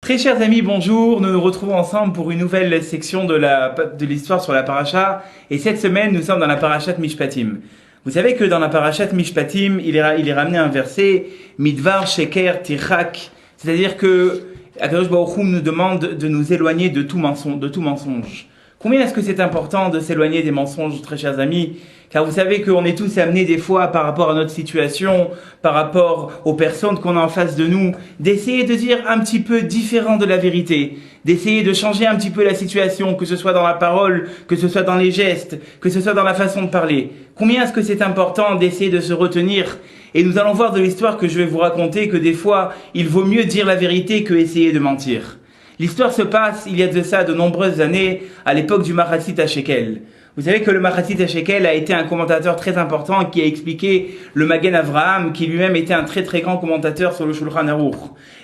Très chers amis, bonjour. Nous nous retrouvons ensemble pour une nouvelle section de l'histoire sur la paracha. Et cette semaine, nous sommes dans la parachat Mishpatim. Vous savez que dans la parachat Mishpatim, il est ramené un verset, Midvar Sheker Tichak. C'est-à-dire que Akadosh Baruch Hu nous demande de nous éloigner de tout mensonge. Combien est-ce que c'est important de s'éloigner des mensonges, très chers amis? Car vous savez qu'on est tous amenés des fois par rapport à notre situation, par rapport aux personnes qu'on a en face de nous, d'essayer de dire un petit peu différent de la vérité, d'essayer de changer un petit peu la situation, que ce soit dans la parole, que ce soit dans les gestes, que ce soit dans la façon de parler. Combien est-ce que c'est important d'essayer de se retenir? Et nous allons voir de l'histoire que je vais vous raconter que des fois, il vaut mieux dire la vérité que essayer de mentir. L'histoire se passe, il y a de ça de nombreuses années, à l'époque du Machatzit HaShekel. Vous savez que le Machatzit HaShekel a été un commentateur très important qui a expliqué le Magen Avraham, qui lui-même était un très très grand commentateur sur le Shulchan Aruch.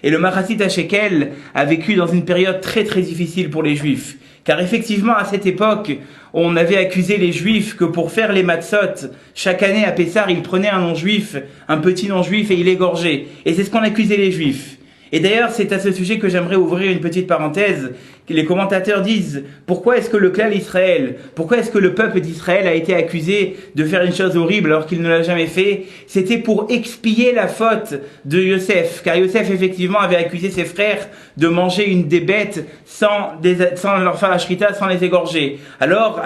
Et le Machatzit HaShekel a vécu dans une période très très difficile pour les Juifs. Car effectivement, à cette époque, on avait accusé les Juifs que pour faire les matzot, chaque année à Pessah, ils prenaient un non-juif, un petit non-juif, et ils l'égorgeaient. Et c'est ce qu'on accusait les Juifs. Et d'ailleurs, c'est à ce sujet que j'aimerais ouvrir une petite parenthèse. Les commentateurs disent, pourquoi est-ce que le clan Israël, pourquoi est-ce que le peuple d'Israël a été accusé de faire une chose horrible alors qu'il ne l'a jamais fait? C'était pour expier la faute de Yosef, car Yosef effectivement avait accusé ses frères de manger des bêtes sans leur faire la shrita, sans les égorger. Alors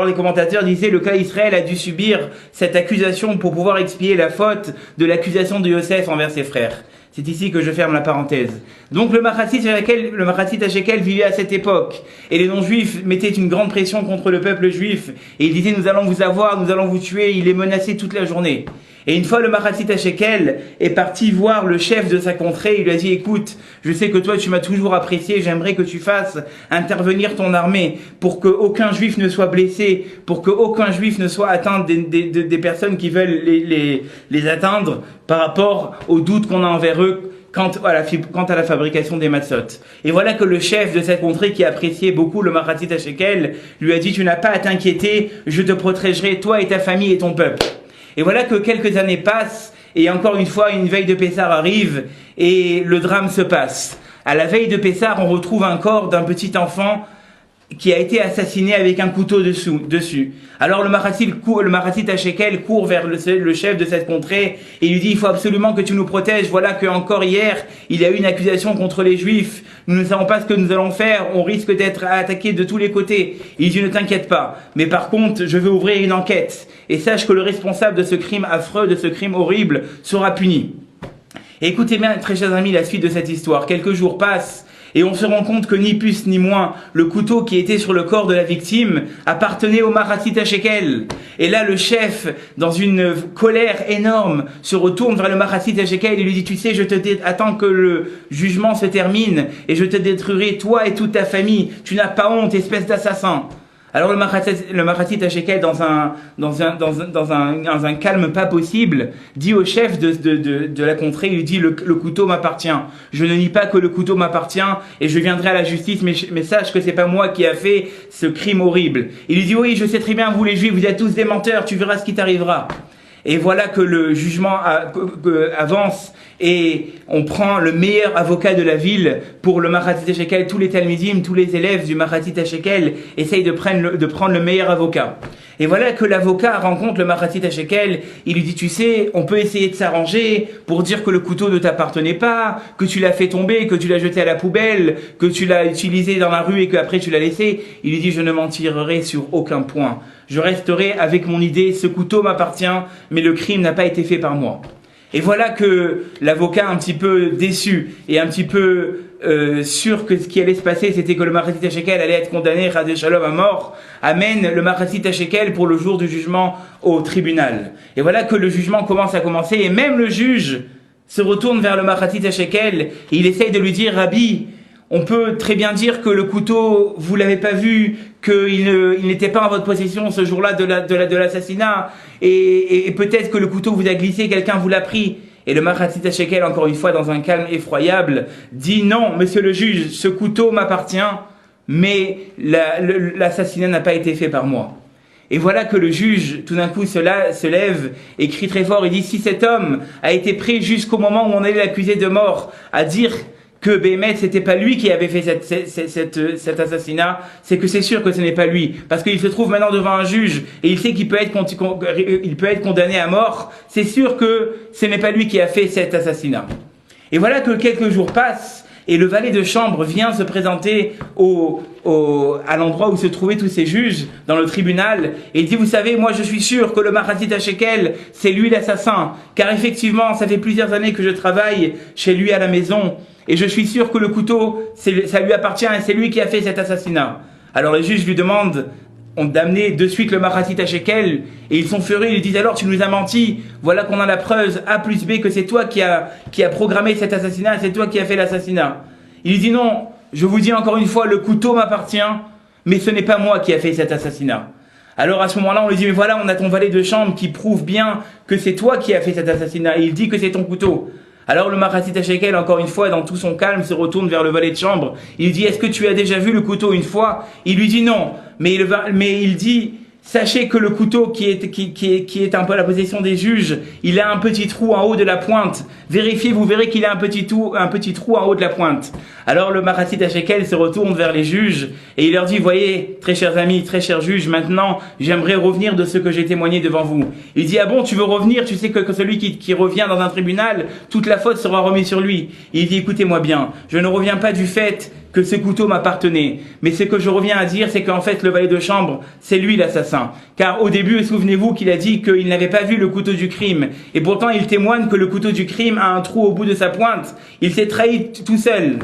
les commentateurs disaient, le clan Israël a dû subir cette accusation pour pouvoir expier la faute de l'accusation de Yosef envers ses frères. C'est ici que je ferme la parenthèse. Donc le Machatzit HaShekel vivait à cette époque. Et les non-juifs mettaient une grande pression contre le peuple juif. Et ils disaient, nous allons vous avoir, nous allons vous tuer. Il les menaçait toute la journée. Et une fois le Machatzit HaShekel est parti voir le chef de sa contrée, il lui a dit, écoute, je sais que toi tu m'as toujours apprécié, j'aimerais que tu fasses intervenir ton armée pour qu'aucun juif ne soit blessé, pour qu'aucun juif ne soit atteint des personnes qui veulent les atteindre par rapport aux doutes qu'on a envers eux quant à la fabrication des matzot. Et voilà que le chef de cette contrée qui appréciait beaucoup le Machatzit HaShekel lui a dit, tu n'as pas à t'inquiéter, je te protégerai, toi et ta famille et ton peuple. Et voilà que quelques années passent, et encore une fois, une veille de Pessah arrive, et le drame se passe. À la veille de Pessah, on retrouve un corps d'un petit enfant qui a été assassiné avec un couteau dessus. Alors le Machatzit HaShekel court vers le chef de cette contrée et lui dit, il faut absolument que tu nous protèges. Voilà que encore hier, il y a eu une accusation contre les Juifs. Nous ne savons pas ce que nous allons faire. On risque d'être attaqués de tous les côtés. Il dit, ne t'inquiète pas. Mais par contre, je veux ouvrir une enquête. Et sache que le responsable de ce crime affreux, de ce crime horrible, sera puni. Et écoutez bien, très chers amis, la suite de cette histoire. Quelques jours passent. Et on se rend compte que ni plus ni moins, le couteau qui était sur le corps de la victime appartenait au Machatzit HaShekel. Et là, le chef, dans une colère énorme, se retourne vers le Machatzit HaShekel et lui dit, tu sais, attends que le jugement se termine et je te détruirai, toi et toute ta famille. Tu n'as pas honte, espèce d'assassin. Alors le Machatzit HaShekel, dans un calme pas possible, dit au chef de la contrée, il lui dit, le couteau m'appartient. Je ne nie pas que le couteau m'appartient et je viendrai à la justice, mais sache que c'est pas moi qui a fait ce crime horrible. Il lui dit, oui, je sais très bien, vous les Juifs, vous êtes tous des menteurs, tu verras ce qui t'arrivera. Et voilà que le jugement avance et on prend le meilleur avocat de la ville pour le Machatzit HaShekel. Tous les talmidim, tous les élèves du Machatzit HaShekel essayent de prendre le meilleur avocat. Et voilà que l'avocat rencontre le Machatzit HaShekel, il lui dit, tu sais, on peut essayer de s'arranger pour dire que le couteau ne t'appartenait pas, que tu l'as fait tomber, que tu l'as jeté à la poubelle, que tu l'as utilisé dans la rue et qu'après tu l'as laissé. Il lui dit, je ne m'en tirerai sur aucun point. Je resterai avec mon idée, ce couteau m'appartient, mais le crime n'a pas été fait par moi. Et voilà que l'avocat, un petit peu déçu et un petit peu sûr que ce qui allait se passer, c'était que le Machatzit HaShekel allait être condamné, Chas v'Shalom, à mort, amène le Machatzit HaShekel pour le jour du jugement au tribunal. Et voilà que le jugement commence et même le juge se retourne vers le Machatzit HaShekel et il essaye de lui dire, Rabbi, on peut très bien dire que le couteau, vous l'avez pas vu, qu'il n'était pas en votre possession ce jour-là de l'assassinat, et peut-être que le couteau vous a glissé, quelqu'un vous l'a pris. Et le Machatzit HaShekel, encore une fois, dans un calme effroyable, dit, non, monsieur le juge, ce couteau m'appartient, mais l'assassinat n'a pas été fait par moi. Et voilà que le juge, tout d'un coup, se lève et crie très fort, il dit, si cet homme a été pris jusqu'au moment où on allait l'accuser de mort, à dire que Béhémet, c'était pas lui qui avait fait cet assassinat, c'est que c'est sûr que ce n'est pas lui. Parce qu'il se trouve maintenant devant un juge et il sait qu'il peut être condamné à mort. C'est sûr que ce n'est pas lui qui a fait cet assassinat. Et voilà que quelques jours passent et le valet de chambre vient se présenter à l'endroit où se trouvaient tous ces juges, dans le tribunal, et il dit, vous savez, moi je suis sûr que le Machatzit HaShekel, c'est lui l'assassin, car effectivement, ça fait plusieurs années que je travaille chez lui à la maison, et je suis sûr que le couteau, ça lui appartient, et c'est lui qui a fait cet assassinat. Alors les juges lui demandent d'amener de suite le Machatzit HaShekel, et ils sont furieux, ils disent, alors tu nous as menti, voilà qu'on a la preuve A plus B que c'est toi qui a programmé cet assassinat, c'est toi qui as fait l'assassinat. Il dit non, je vous dis encore une fois, le couteau m'appartient, mais ce n'est pas moi qui a fait cet assassinat. Alors à ce moment-là, on lui dit, mais voilà, on a ton valet de chambre qui prouve bien que c'est toi qui as fait cet assassinat, et il dit que c'est ton couteau. Alors le Machatzit HaShekel, encore une fois, dans tout son calme, se retourne vers le valet de chambre. Il dit, est-ce que tu as déjà vu le couteau une fois? Il lui dit non, mais il dit, sachez que le couteau qui est un peu à la possession des juges, il a un petit trou en haut de la pointe. Vérifiez, vous verrez qu'il a un petit trou en haut de la pointe. Alors le Machatzit HaShekel se retourne vers les juges et il leur dit, voyez, très chers amis, très chers juges, maintenant j'aimerais revenir de ce que j'ai témoigné devant vous. Il dit, ah bon, tu veux revenir? Tu sais que celui qui revient dans un tribunal, toute la faute sera remise sur lui. Il dit, écoutez-moi bien, je ne reviens pas du fait que ce couteau m'appartenait. Mais ce que je reviens à dire, c'est qu'en fait, le valet de chambre, c'est lui l'assassin. Car au début, souvenez-vous qu'il a dit qu'il n'avait pas vu le couteau du crime. Et pourtant, il témoigne que le couteau du crime a un trou au bout de sa pointe. Il s'est trahi tout seul.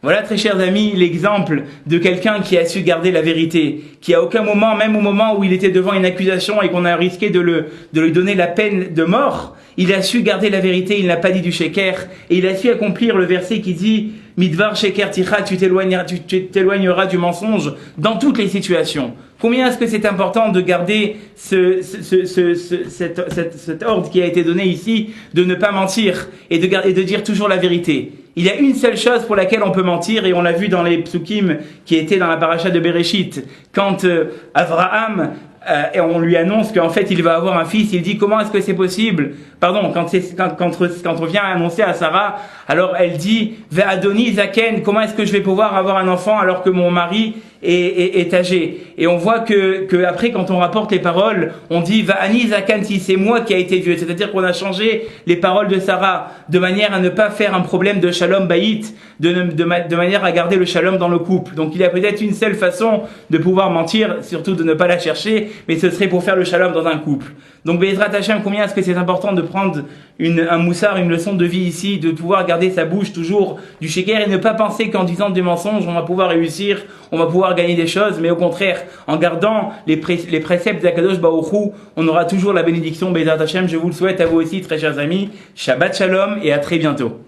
Voilà, très chers amis, l'exemple de quelqu'un qui a su garder la vérité, qui à aucun moment, même au moment où il était devant une accusation et qu'on a risqué de lui donner la peine de mort, il a su garder la vérité, il n'a pas dit du sheker, et il a su accomplir le verset qui dit « Midvar sheker ticha » tu t'éloigneras du mensonge dans toutes les situations. Combien est-ce que c'est important de garder cet ordre qui a été donné ici, de ne pas mentir et de dire toujours la vérité. Il y a une seule chose pour laquelle on peut mentir, et on l'a vu dans les psukim qui étaient dans la paracha de Bereshit, quand Avraham, et on lui annonce qu'en fait il va avoir un fils, il dit comment est-ce que c'est possible? Pardon, quand on vient annoncer à Sarah, alors elle dit Ve'adoni Zaken, comment est-ce que je vais pouvoir avoir un enfant alors que mon mari est âgé? Et on voit que après, quand on rapporte les paroles, on dit Va'ani Zaken, si c'est moi qui a été vieux, c'est-à-dire qu'on a changé les paroles de Sarah de manière à ne pas faire un problème de shalom bayit, de manière à garder le shalom dans le couple. Donc il y a peut-être une seule façon de pouvoir mentir, surtout de ne pas la chercher, mais ce serait pour faire le shalom dans un couple. Donc Be'ezrat Hashem, combien est-ce que c'est important de prendre un moussard, une leçon de vie ici, de pouvoir garder sa bouche toujours du sheker et ne pas penser qu'en disant des mensonges on va pouvoir réussir, on va pouvoir gagner des choses, mais au contraire, en gardant les préceptes d'Akadosh Baruch Hu, on aura toujours la bénédiction. Be'ezrat Hashem, je vous le souhaite à vous aussi, très chers amis. Shabbat Shalom et à très bientôt.